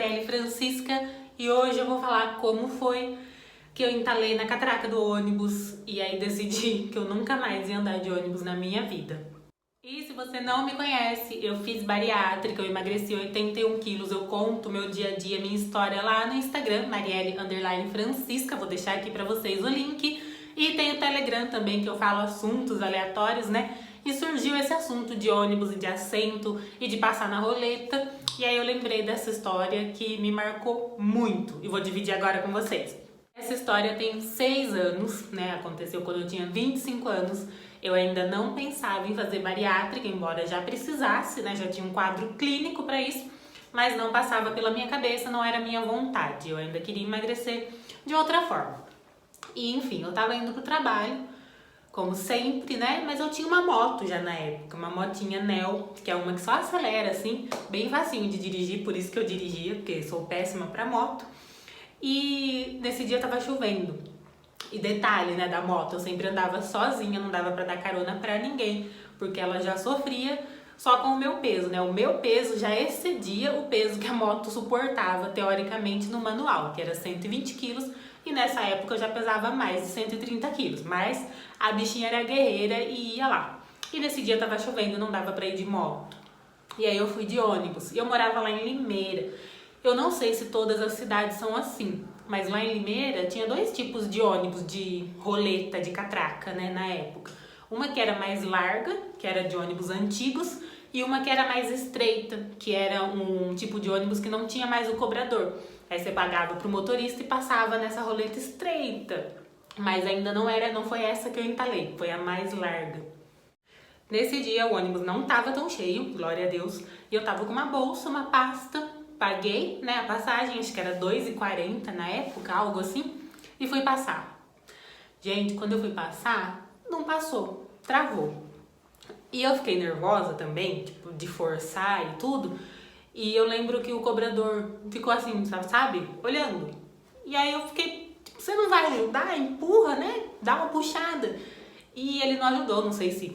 Marielle Francisca e hoje eu vou falar como foi que eu entalei na catraca do ônibus e aí decidi que eu nunca mais ia andar de ônibus na minha vida. E se você não me conhece, eu fiz bariátrica, eu emagreci 81 quilos, eu conto meu dia a dia, minha história lá no Instagram, Marielle_Francisca, vou deixar aqui pra vocês o link. E tem o Telegram também, que eu falo assuntos aleatórios, né? E surgiu esse assunto de ônibus e de assento e de passar na roleta. E aí eu lembrei dessa história que me marcou muito e vou dividir agora com vocês. Essa história tem 6 anos, né? Aconteceu quando eu tinha 25 anos. Eu ainda não pensava em fazer bariátrica, embora já precisasse, né? Já tinha um quadro clínico para isso, mas não passava pela minha cabeça, não era minha vontade. Eu ainda queria emagrecer de outra forma. E enfim, eu tava indo pro trabalho, como sempre, né? Mas eu tinha uma moto já na época, uma motinha Nel, que é uma que só acelera, assim, bem facinho de dirigir, por isso que eu dirigia, porque sou péssima pra moto. E nesse dia tava chovendo. E detalhe, né, da moto, eu sempre andava sozinha, não dava pra dar carona pra ninguém, porque ela já sofria só com o meu peso, né? O meu peso já excedia o peso que a moto suportava, teoricamente, no manual, que era 120 quilos, e nessa época eu já pesava mais de 130 quilos, mas a bichinha era guerreira e ia lá. E nesse dia tava chovendo, não dava pra ir de moto. E aí eu fui de ônibus, e eu morava lá em Limeira. Eu não sei se todas as cidades são assim, mas lá em Limeira tinha 2 tipos de ônibus de roleta, de catraca, né, na época. Uma que era mais larga, que era de ônibus antigos, e uma que era mais estreita, que era um tipo de ônibus que não tinha mais o cobrador. Aí você pagava pro motorista e passava nessa roleta estreita. Mas ainda não foi essa que eu entalei, foi a mais larga. Nesse dia o ônibus não tava tão cheio, glória a Deus, e eu tava com uma bolsa, uma pasta, paguei, né, a passagem, acho que era R$2,40 na época, algo assim, e fui passar. Gente, quando eu fui passar, não passou, travou. E eu fiquei nervosa também, tipo, de forçar e tudo, e eu lembro que o cobrador ficou assim, sabe, olhando. E aí eu fiquei, tipo, você não vai ajudar? Empurra, né, dá uma puxada. E ele não ajudou, não sei se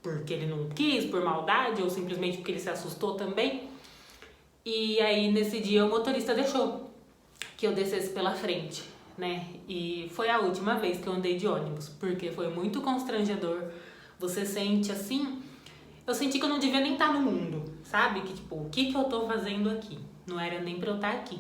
porque ele não quis, por maldade, ou simplesmente porque ele se assustou também. E aí, nesse dia, o motorista deixou que eu descesse pela frente, né? E foi a última vez que eu andei de ônibus, porque foi muito constrangedor. Você sente assim... Eu senti que eu não devia nem estar no mundo, sabe? Que tipo, o que eu tô fazendo aqui? Não era nem pra eu estar aqui.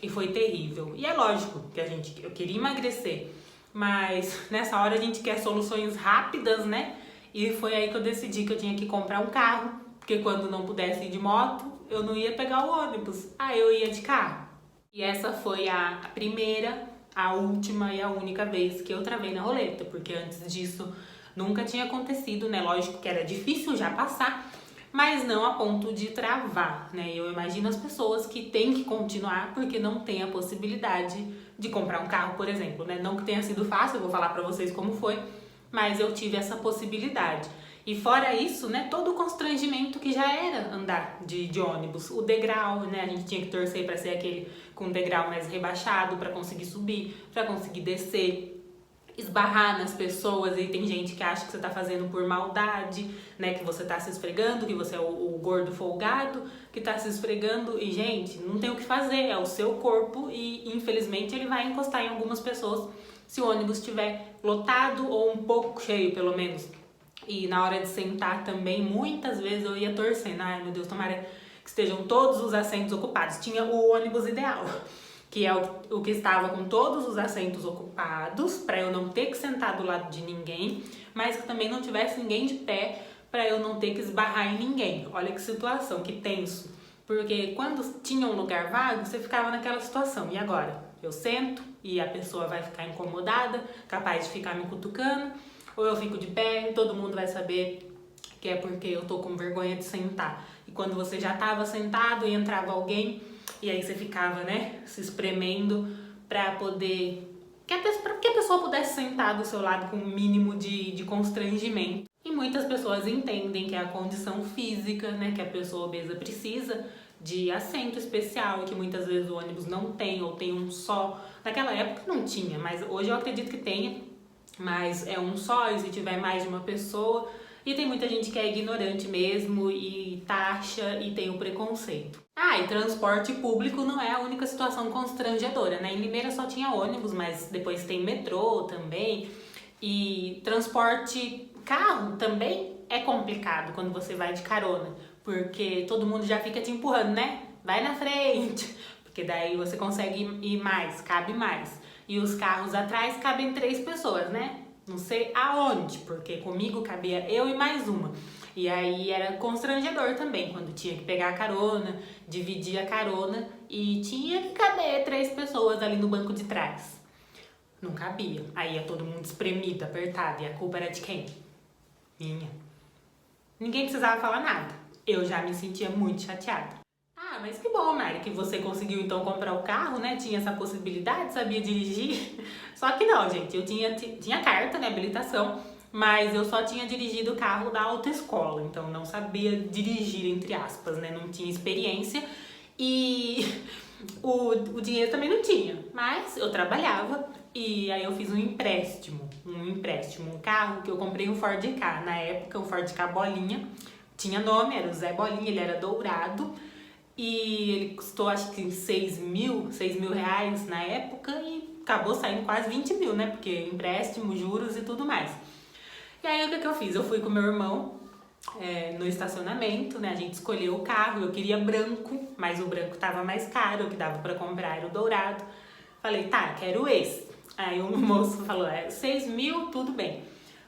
E foi terrível. E é lógico que eu queria emagrecer, mas nessa hora a gente quer soluções rápidas, né? E foi aí que eu decidi que eu tinha que comprar um carro, porque quando não pudesse ir de moto, eu não ia pegar o ônibus, aí eu ia de carro. E essa foi a primeira, a última e a única vez que eu travei na roleta, porque antes disso nunca tinha acontecido, né? Lógico que era difícil já passar, mas não a ponto de travar, né? Eu imagino as pessoas que têm que continuar porque não tem a possibilidade de comprar um carro, por exemplo, né? Não que tenha sido fácil, eu vou falar pra vocês como foi, mas eu tive essa possibilidade. E fora isso, né, todo o constrangimento que já era andar de ônibus, o degrau, né, a gente tinha que torcer para ser aquele com degrau mais rebaixado para conseguir subir, para conseguir descer, esbarrar nas pessoas, e tem gente que acha que você tá fazendo por maldade, né, que você tá se esfregando, que você é o gordo folgado, que tá se esfregando, e gente, não tem o que fazer, é o seu corpo e infelizmente ele vai encostar em algumas pessoas se o ônibus estiver lotado ou um pouco cheio, pelo menos. E na hora de sentar também, muitas vezes eu ia torcendo. Ai, meu Deus, tomara que estejam todos os assentos ocupados. Tinha o ônibus ideal, que é o que estava com todos os assentos ocupados, para eu não ter que sentar do lado de ninguém, mas que também não tivesse ninguém de pé, para eu não ter que esbarrar em ninguém. Olha que situação, que tenso. Porque quando tinha um lugar vago, você ficava naquela situação. E agora? Eu sento e a pessoa vai ficar incomodada, capaz de ficar me cutucando, ou eu fico de pé e todo mundo vai saber que é porque eu tô com vergonha de sentar. E quando você já tava sentado e entrava alguém, e aí você ficava, né, se espremendo pra poder... pra que a pessoa pudesse sentar do seu lado com um mínimo de constrangimento. E muitas pessoas entendem que é a condição física, né, que a pessoa obesa precisa de assento especial, que muitas vezes o ônibus não tem, ou tem um só. Naquela época não tinha, mas hoje eu acredito que tenha, mas é um só, e se tiver mais de uma pessoa. E tem muita gente que é ignorante mesmo, e taxa, e tem o preconceito. Ah, e transporte público não é a única situação constrangedora, né? Em Limeira só tinha ônibus, mas depois tem metrô também. E transporte carro também é complicado quando você vai de carona, porque todo mundo já fica te empurrando, né? Vai na frente, porque daí você consegue ir mais, cabe mais. E os carros atrás cabem 3 pessoas, né? Não sei aonde, porque comigo cabia eu e mais uma. E aí era constrangedor também, quando tinha que pegar a carona, dividir a carona e tinha que caber 3 pessoas ali no banco de trás. Não cabia. Aí ia todo mundo espremido, apertado. E a culpa era de quem? Minha. Ninguém precisava falar nada. Eu já me sentia muito chateada. Ah, mas que bom, Mari, que você conseguiu então comprar o carro, né? Tinha essa possibilidade, sabia dirigir. Só que não, gente, eu tinha carta, né, habilitação, mas eu só tinha dirigido o carro da autoescola, então não sabia dirigir, entre aspas, né? Não tinha experiência e o dinheiro também não tinha, mas eu trabalhava e aí eu fiz um carro que eu comprei um Ford Ka, na época um Ford Ka bolinha, tinha nome, era o Zé Bolinha, ele era dourado e ele custou acho que 6 mil reais na época e acabou saindo quase 20 mil, né, porque empréstimo, juros e tudo mais. E aí o que eu fiz? Eu fui com meu irmão no estacionamento, né? A gente escolheu o carro, eu queria branco, mas o branco tava mais caro, o que dava pra comprar era o dourado. Falei, tá, quero esse. Aí o moço falou, 6 mil, tudo bem.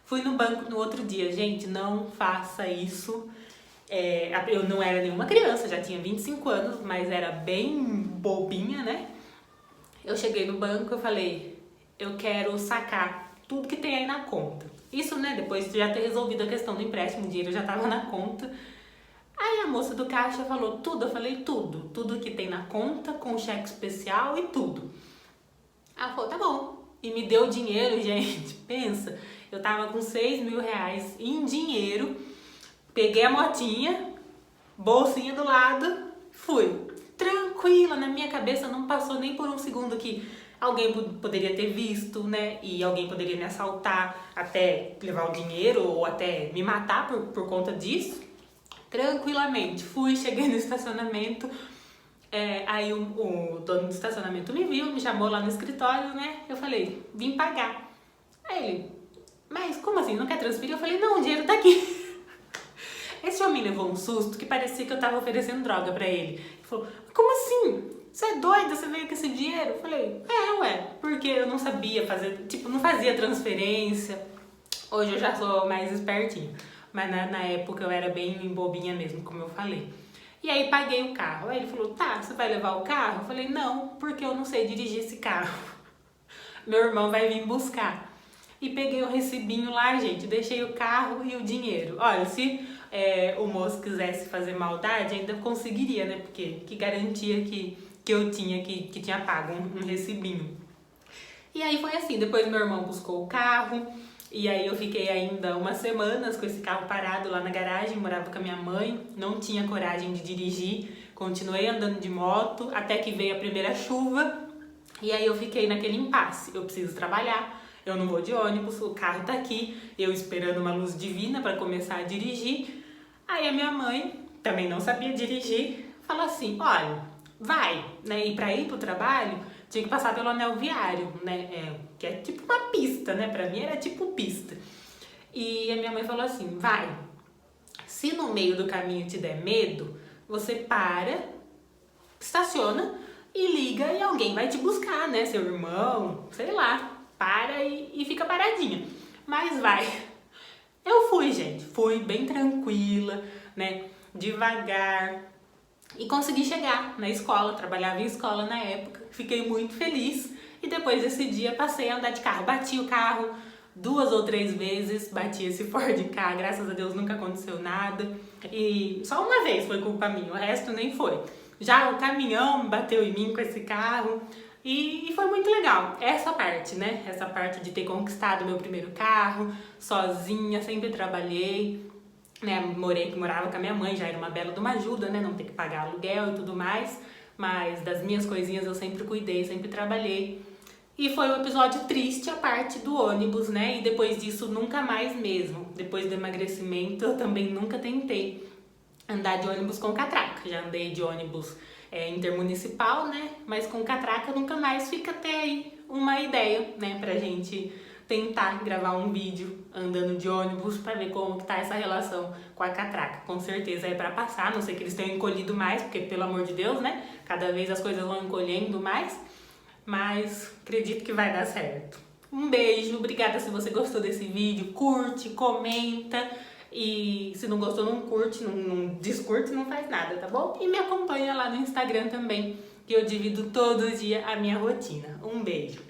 Fui no banco no outro dia, gente, não faça isso. Eu não era nenhuma criança, já tinha 25 anos, mas era bem bobinha, né? Eu cheguei no banco, eu falei, eu quero sacar tudo que tem aí na conta. Isso, né, depois de já ter resolvido a questão do empréstimo, o dinheiro já tava na conta. Aí a moça do caixa falou tudo, eu falei tudo. Tudo que tem na conta, com cheque especial e tudo. Ela falou, tá bom. E me deu dinheiro, gente, pensa. Eu tava com 6 mil reais em dinheiro. Peguei a motinha, bolsinha do lado, fui. Tranquila, na minha cabeça não passou nem por um segundo que alguém poderia ter visto, né? E alguém poderia me assaltar, até levar o dinheiro ou até me matar por conta disso. Tranquilamente. Fui, cheguei no estacionamento. Aí o dono do estacionamento me viu, me chamou lá no escritório, né? Eu falei, vim pagar. Aí ele, mas como assim? Não quer transferir? Eu falei, não, o dinheiro tá aqui. Esse homem levou um susto que parecia que eu tava oferecendo droga pra ele. Ele falou, como assim? Você é doida? Você veio com esse dinheiro? Eu falei, ué, porque eu não sabia fazer, tipo, não fazia transferência. Hoje eu já sou mais espertinha, mas na época eu era bem bobinha mesmo, como eu falei. E aí paguei o carro. Aí ele falou, tá, você vai levar o carro? Eu falei, não, porque eu não sei dirigir esse carro. Meu irmão vai vir buscar. E peguei o recibinho lá, gente, deixei o carro e o dinheiro. Olha, se o moço quisesse fazer maldade, ainda conseguiria, né? Porque que garantia que eu tinha que tinha pago um recibinho. E aí foi assim, depois meu irmão buscou o carro, e aí eu fiquei ainda umas semanas com esse carro parado lá na garagem, morava com a minha mãe, não tinha coragem de dirigir, continuei andando de moto, até que veio a primeira chuva, e aí eu fiquei naquele impasse, eu preciso trabalhar, eu não vou de ônibus, o carro tá aqui, eu esperando uma luz divina para começar a dirigir. Aí a minha mãe, também não sabia dirigir, falou assim, olha, vai, né? E pra ir pro trabalho, tinha que passar pelo anel viário, né? Que é tipo uma pista, né? Pra mim era tipo pista. E a minha mãe falou assim, vai, se no meio do caminho te der medo, você para, estaciona e liga e alguém vai te buscar, né? Seu irmão, sei lá, para e fica paradinha. Mas vai. Eu fui, gente, fui bem tranquila, né? Devagar. E consegui chegar na escola, trabalhava em escola na época, fiquei muito feliz. E depois desse dia passei a andar de carro, bati o carro 2 ou 3 vezes, bati esse Ford Ka, graças a Deus nunca aconteceu nada. E só uma vez foi culpa minha, o resto nem foi. Já o caminhão bateu em mim com esse carro e foi muito legal. Essa parte, né? Essa parte de ter conquistado meu primeiro carro, sozinha, sempre trabalhei, né? Morava com a minha mãe, já era uma bela de uma ajuda, né? Não ter que pagar aluguel e tudo mais. Mas das minhas coisinhas eu sempre cuidei, sempre trabalhei. E foi um episódio triste a parte do ônibus, né? E depois disso nunca mais mesmo. Depois do emagrecimento eu também nunca tentei andar de ônibus com catraca. Já andei de ônibus intermunicipal, né? Mas com catraca nunca mais. Fica até aí uma ideia, né? Pra gente tentar gravar um vídeo andando de ônibus pra ver como que tá essa relação com a catraca. Com certeza é pra passar, a não sei que eles tenham encolhido mais, porque pelo amor de Deus, né? Cada vez as coisas vão encolhendo mais, mas acredito que vai dar certo. Um beijo, obrigada se você gostou desse vídeo, curte, comenta e se não gostou não curte, não descurte, não faz nada, tá bom? E me acompanha lá no Instagram também, que eu divido todo dia a minha rotina. Um beijo!